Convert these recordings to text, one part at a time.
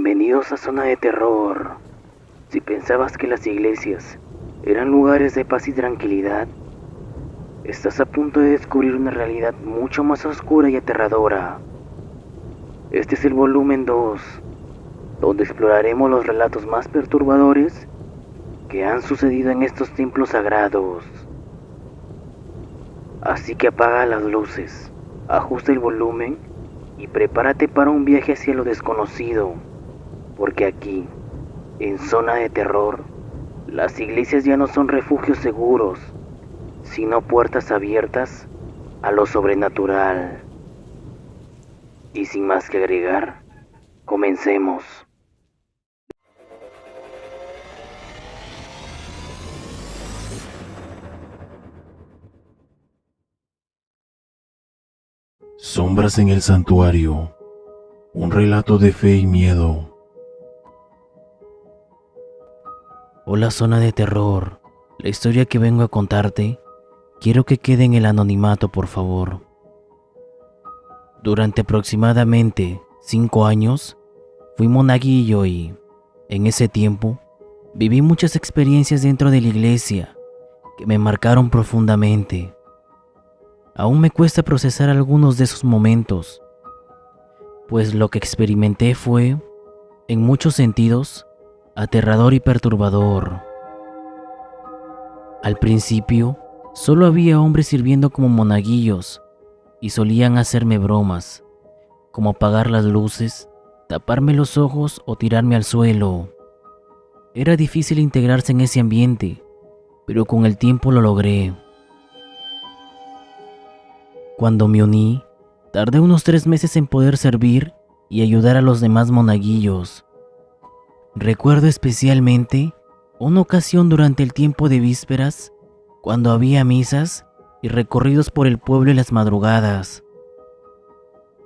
Bienvenidos a Zona de Terror. Si pensabas que las iglesias eran lugares de paz y tranquilidad, estás a punto de descubrir una realidad mucho más oscura y aterradora. Este es el volumen 2, donde exploraremos los relatos más perturbadores que han sucedido en estos templos sagrados. Así que apaga las luces, ajusta el volumen y prepárate para un viaje hacia lo desconocido, porque aquí, en Zona de Terror, las iglesias ya no son refugios seguros, sino puertas abiertas a lo sobrenatural. Y sin más que agregar, comencemos. Sombras en el santuario. Un relato de fe y miedo. Hola Zona de Terror, la historia que vengo a contarte, quiero que quede en el anonimato, por favor. Durante aproximadamente 5 años, fui monaguillo y, en ese tiempo, viví muchas experiencias dentro de la iglesia que me marcaron profundamente. Aún me cuesta procesar algunos de esos momentos, pues lo que experimenté fue, en muchos sentidos, aterrador y perturbador. Al principio, solo había hombres sirviendo como monaguillos y solían hacerme bromas, como apagar las luces, taparme los ojos o tirarme al suelo. Era difícil integrarse en ese ambiente, pero con el tiempo lo logré. Cuando me uní, tardé unos 3 meses en poder servir y ayudar a los demás monaguillos. Recuerdo especialmente una ocasión durante el tiempo de vísperas, cuando había misas y recorridos por el pueblo en las madrugadas.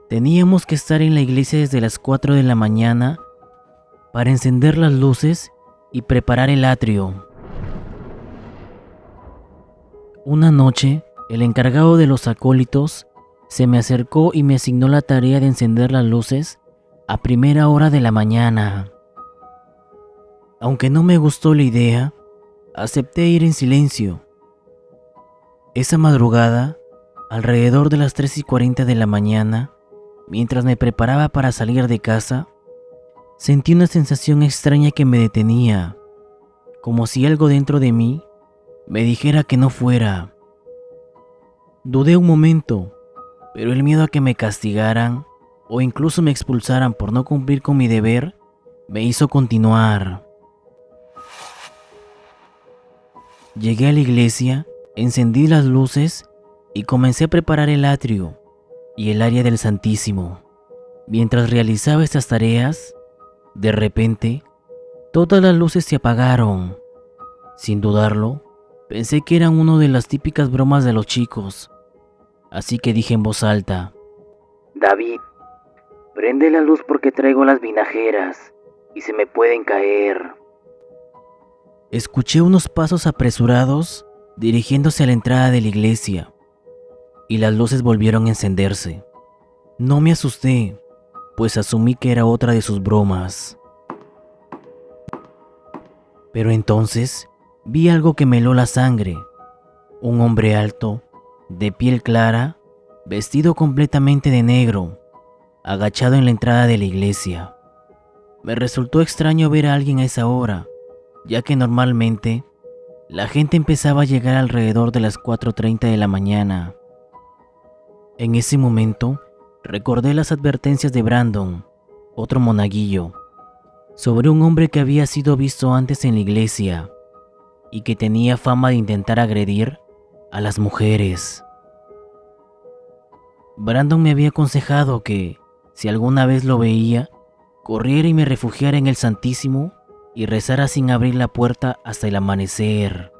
Teníamos que estar en la iglesia desde las 4 de la mañana para encender las luces y preparar el atrio. Una noche, el encargado de los acólitos se me acercó y me asignó la tarea de encender las luces a primera hora de la mañana. Aunque no me gustó la idea, acepté ir en silencio. Esa madrugada, alrededor de las 3:40 de la mañana, mientras me preparaba para salir de casa, sentí una sensación extraña que me detenía, como si algo dentro de mí me dijera que no fuera. Dudé un momento, pero el miedo a que me castigaran o incluso me expulsaran por no cumplir con mi deber me hizo continuar. Llegué a la iglesia, encendí las luces y comencé a preparar el atrio y el área del Santísimo. Mientras realizaba estas tareas, de repente, todas las luces se apagaron. Sin dudarlo, pensé que eran una de las típicas bromas de los chicos, así que dije en voz alta: David, prende la luz porque traigo las vinajeras y se me pueden caer. Escuché unos pasos apresurados dirigiéndose a la entrada de la iglesia y las luces volvieron a encenderse. No me asusté, pues asumí que era otra de sus bromas. Pero entonces vi algo que me heló la sangre. Un hombre alto, de piel clara, vestido completamente de negro, agachado en la entrada de la iglesia. Me resultó extraño ver a alguien a esa hora, ya que normalmente la gente empezaba a llegar alrededor de las 4:30 de la mañana. En ese momento, recordé las advertencias de Brandon, otro monaguillo, sobre un hombre que había sido visto antes en la iglesia y que tenía fama de intentar agredir a las mujeres. Brandon me había aconsejado que, si alguna vez lo veía, corriera y me refugiara en el Santísimo y rezara sin abrir la puerta hasta el amanecer.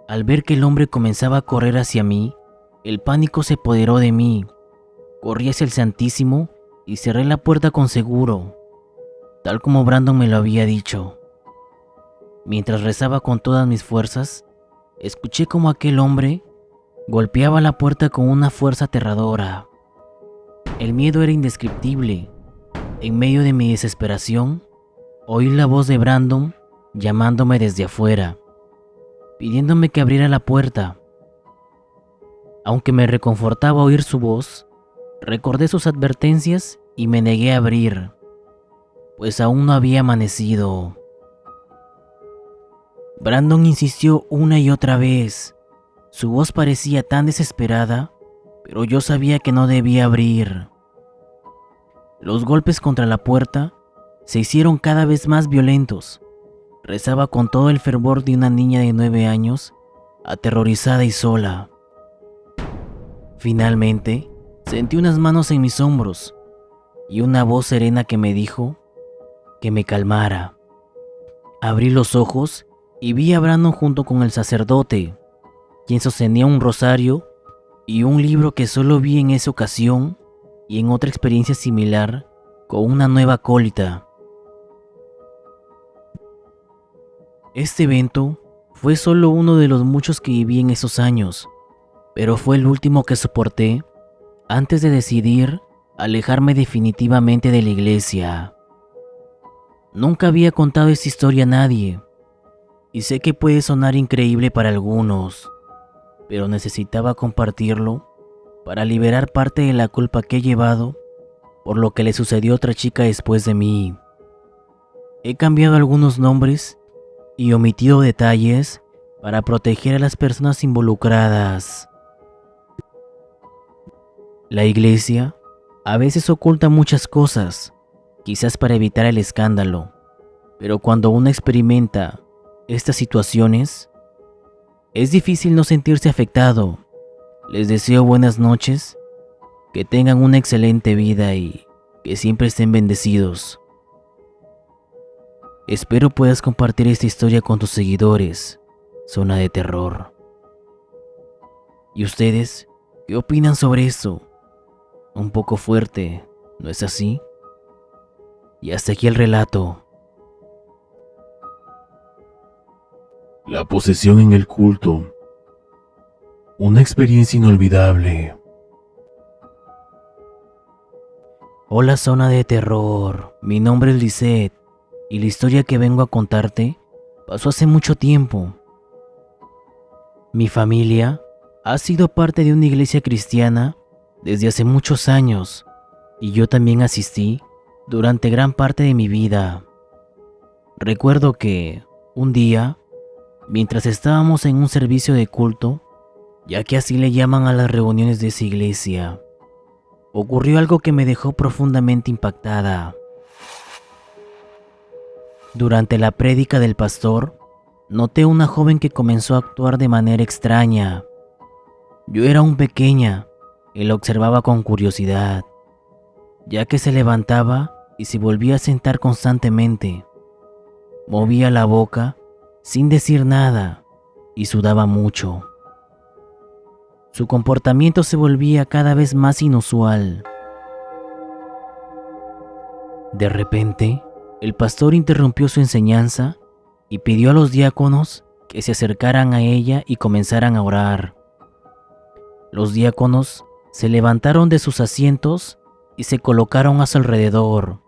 Al ver que el hombre comenzaba a correr hacia mí, el pánico se apoderó de mí. Corrí hacia el Santísimo y cerré la puerta con seguro, tal como Brandon me lo había dicho. Mientras rezaba con todas mis fuerzas, escuché como aquel hombre golpeaba la puerta con una fuerza aterradora. El miedo era indescriptible, En medio de mi desesperación, oí la voz de Brandon llamándome desde afuera, pidiéndome que abriera la puerta. Aunque me reconfortaba oír su voz, recordé sus advertencias y me negué a abrir, pues aún no había amanecido. Brandon insistió una y otra vez. Su voz parecía tan desesperada, pero yo sabía que no debía abrir. Los golpes contra la puerta se hicieron cada vez más violentos. Rezaba con todo el fervor de una niña de 9 años, aterrorizada y sola. Finalmente, sentí unas manos en mis hombros y una voz serena que me dijo que me calmara. Abrí los ojos y vi a Brandon junto con el sacerdote, quien sostenía un rosario y un libro que solo vi en esa ocasión y en otra experiencia similar con una nueva acólita. Este evento fue solo uno de los muchos que viví en esos años, pero fue el último que soporté antes de decidir alejarme definitivamente de la iglesia. Nunca había contado esta historia a nadie, y sé que puede sonar increíble para algunos, pero necesitaba compartirlo para liberar parte de la culpa que he llevado por lo que le sucedió a otra chica después de mí. He cambiado algunos nombres y omitido detalles para proteger a las personas involucradas. La iglesia a veces oculta muchas cosas, quizás para evitar el escándalo, pero cuando uno experimenta estas situaciones, es difícil no sentirse afectado. Les deseo buenas noches, que tengan una excelente vida y que siempre estén bendecidos. Espero puedas compartir esta historia con tus seguidores, Zona de Terror. ¿Y ustedes qué opinan sobre esto? Un poco fuerte, ¿no es así? Y hasta aquí el relato. La posesión en el culto. Una experiencia inolvidable. Hola Zona de Terror, mi nombre es Lisette y la historia que vengo a contarte pasó hace mucho tiempo. Mi familia ha sido parte de una iglesia cristiana desde hace muchos años y yo también asistí durante gran parte de mi vida. Recuerdo que un día, mientras estábamos en un servicio de culto, ya que así le llaman a las reuniones de esa iglesia, ocurrió algo que me dejó profundamente impactada. Durante la prédica del pastor, noté una joven que comenzó a actuar de manera extraña. Yo era aún pequeña y la observaba con curiosidad, ya que se levantaba y se volvía a sentar constantemente. Movía la boca sin decir nada y sudaba mucho. Su comportamiento se volvía cada vez más inusual. De repente, el pastor interrumpió su enseñanza y pidió a los diáconos que se acercaran a ella y comenzaran a orar. Los diáconos se levantaron de sus asientos y se colocaron a su alrededor,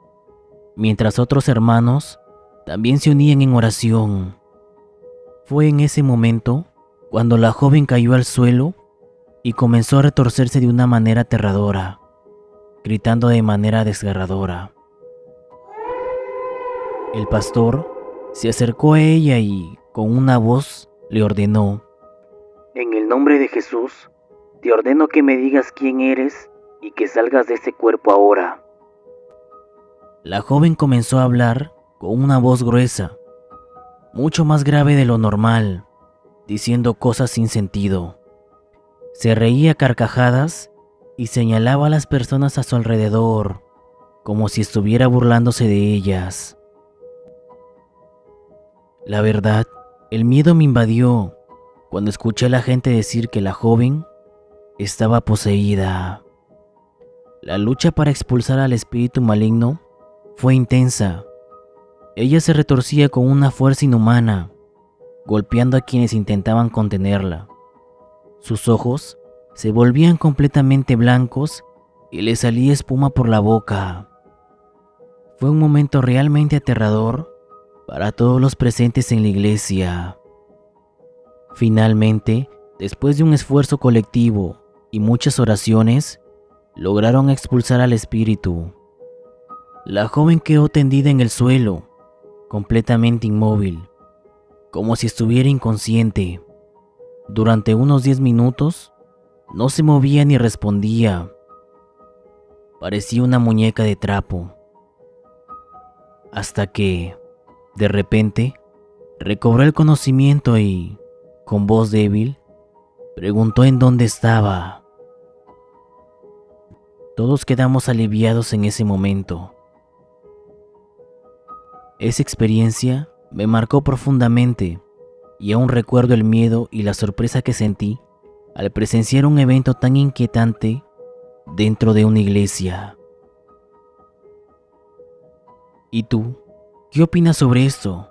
mientras otros hermanos también se unían en oración. Fue en ese momento cuando la joven cayó al suelo y comenzó a retorcerse de una manera aterradora, gritando de manera desgarradora. El pastor se acercó a ella y, con una voz, le ordenó: En el nombre de Jesús, te ordeno que me digas quién eres y que salgas de ese cuerpo ahora. La joven comenzó a hablar con una voz gruesa, mucho más grave de lo normal, diciendo cosas sin sentido. Se reía a carcajadas y señalaba a las personas a su alrededor, como si estuviera burlándose de ellas. La verdad, el miedo me invadió cuando escuché a la gente decir que la joven estaba poseída. La lucha para expulsar al espíritu maligno fue intensa. Ella se retorcía con una fuerza inhumana, golpeando a quienes intentaban contenerla. Sus ojos se volvían completamente blancos y le salía espuma por la boca. Fue un momento realmente aterrador para todos los presentes en la iglesia. Finalmente, después de un esfuerzo colectivo y muchas oraciones, lograron expulsar al espíritu. La joven quedó tendida en el suelo, completamente inmóvil, como si estuviera inconsciente. Durante unos 10 minutos, no se movía ni respondía. Parecía una muñeca de trapo. Hasta que, de repente, recobró el conocimiento y, con voz débil, preguntó en dónde estaba. Todos quedamos aliviados en ese momento. Esa experiencia me marcó profundamente y aún recuerdo el miedo y la sorpresa que sentí al presenciar un evento tan inquietante dentro de una iglesia. ¿Y tú? ¿Qué opinas sobre esto?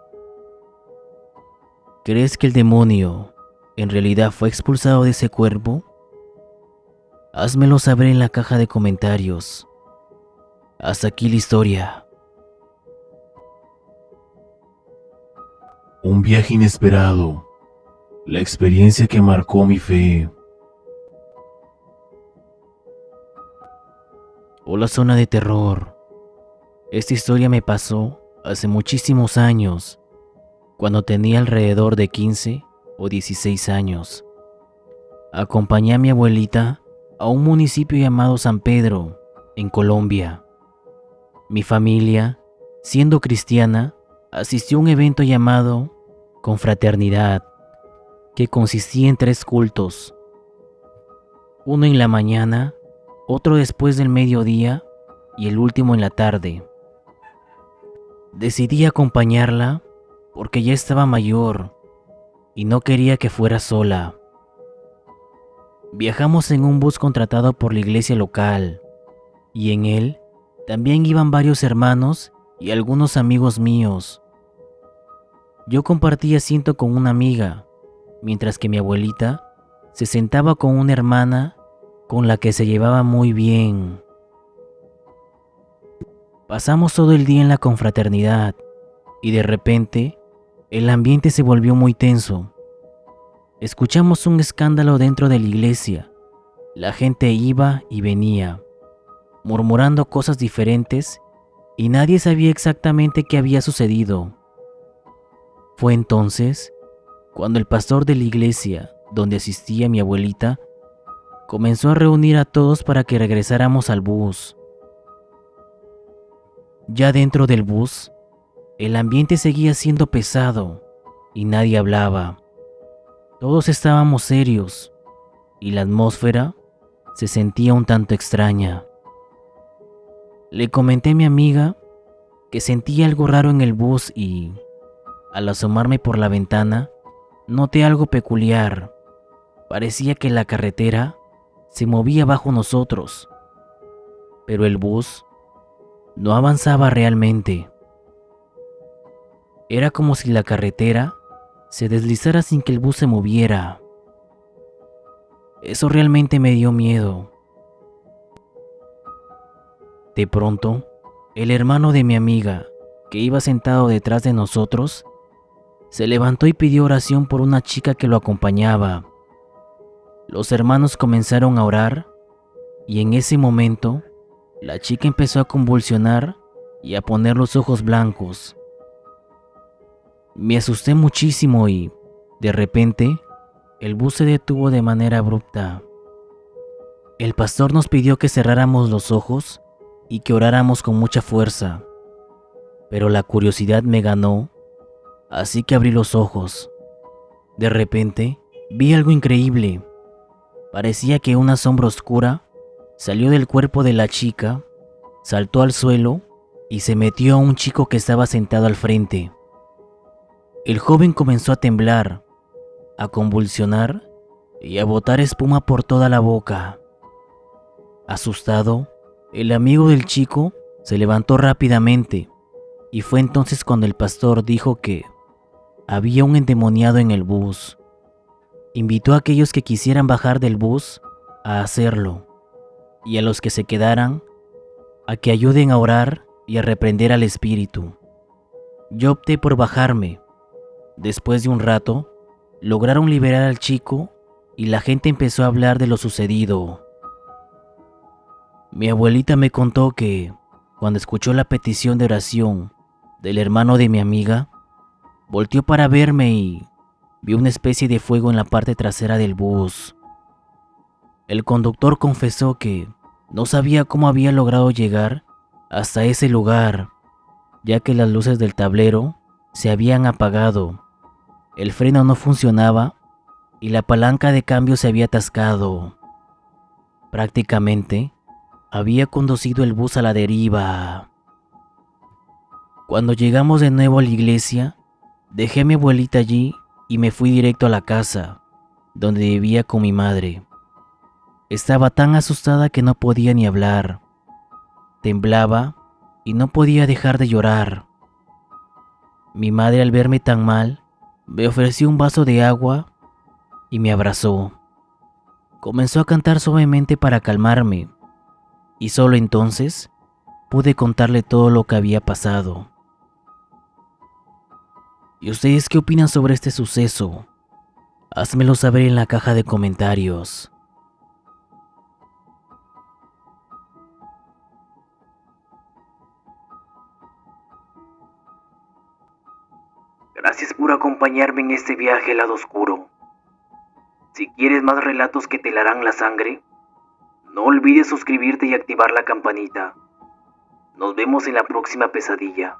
¿Crees que el demonio en realidad fue expulsado de ese cuerpo? Házmelo saber en la caja de comentarios. Hasta aquí la historia. Un viaje inesperado. La experiencia que marcó mi fe. Hola, zona de terror. Esta historia me pasó hace muchísimos años, cuando tenía alrededor de 15 o 16 años. Acompañé a mi abuelita a un municipio llamado San Pedro, en Colombia. Mi familia, siendo cristiana, asistió a un evento llamado Confraternidad, que consistía en 3 cultos. Uno en la mañana, otro después del mediodía y el último en la tarde. Decidí acompañarla porque ya estaba mayor y no quería que fuera sola. Viajamos en un bus contratado por la iglesia local y en él también iban varios hermanos y algunos amigos míos. Yo compartí asiento con una amiga, mientras que mi abuelita se sentaba con una hermana con la que se llevaba muy bien. Pasamos todo el día en la confraternidad y de repente el ambiente se volvió muy tenso. Escuchamos un escándalo dentro de la iglesia. La gente iba y venía, murmurando cosas diferentes y nadie sabía exactamente qué había sucedido. Fue entonces cuando el pastor de la iglesia donde asistía mi abuelita comenzó a reunir a todos para que regresáramos al bus. Ya dentro del bus, el ambiente seguía siendo pesado y nadie hablaba. Todos estábamos serios y la atmósfera se sentía un tanto extraña. Le comenté a mi amiga que sentía algo raro en el bus y, al asomarme por la ventana, noté algo peculiar. Parecía que la carretera se movía bajo nosotros, pero el bus no avanzaba realmente. Era como si la carretera se deslizara sin que el bus se moviera. Eso realmente me dio miedo. De pronto, el hermano de mi amiga, que iba sentado detrás de nosotros, se levantó y pidió oración por una chica que lo acompañaba. Los hermanos comenzaron a orar y en ese momento la chica empezó a convulsionar y a poner los ojos blancos. Me asusté muchísimo y, de repente, el bus se detuvo de manera abrupta. El pastor nos pidió que cerráramos los ojos y que oráramos con mucha fuerza, pero la curiosidad me ganó, así que abrí los ojos. De repente, vi algo increíble. Parecía que una sombra oscura salió del cuerpo de la chica, saltó al suelo y se metió a un chico que estaba sentado al frente. El joven comenzó a temblar, a convulsionar y a botar espuma por toda la boca. Asustado, el amigo del chico se levantó rápidamente y fue entonces cuando el pastor dijo que había un endemoniado en el bus. Invitó a aquellos que quisieran bajar del bus a hacerlo y a los que se quedaran a que ayuden a orar y a reprender al espíritu. Yo opté por bajarme. Después de un rato, lograron liberar al chico y la gente empezó a hablar de lo sucedido. Mi abuelita me contó que, cuando escuchó la petición de oración del hermano de mi amiga, volteó para verme y vio una especie de fuego en la parte trasera del bus. El conductor confesó que no sabía cómo había logrado llegar hasta ese lugar, ya que las luces del tablero se habían apagado, el freno no funcionaba y la palanca de cambio se había atascado. Prácticamente había conducido el bus a la deriva. Cuando llegamos de nuevo a la iglesia, dejé a mi abuelita allí y me fui directo a la casa, donde vivía con mi madre. Estaba tan asustada que no podía ni hablar. Temblaba y no podía dejar de llorar. Mi madre, al verme tan mal, me ofreció un vaso de agua y me abrazó. Comenzó a cantar suavemente para calmarme, y solo entonces pude contarle todo lo que había pasado. ¿Y ustedes qué opinan sobre este suceso? Házmelo saber en la caja de comentarios. Gracias por acompañarme en este viaje al lado oscuro. Si quieres más relatos que te helarán la sangre, no olvides suscribirte y activar la campanita. Nos vemos en la próxima pesadilla.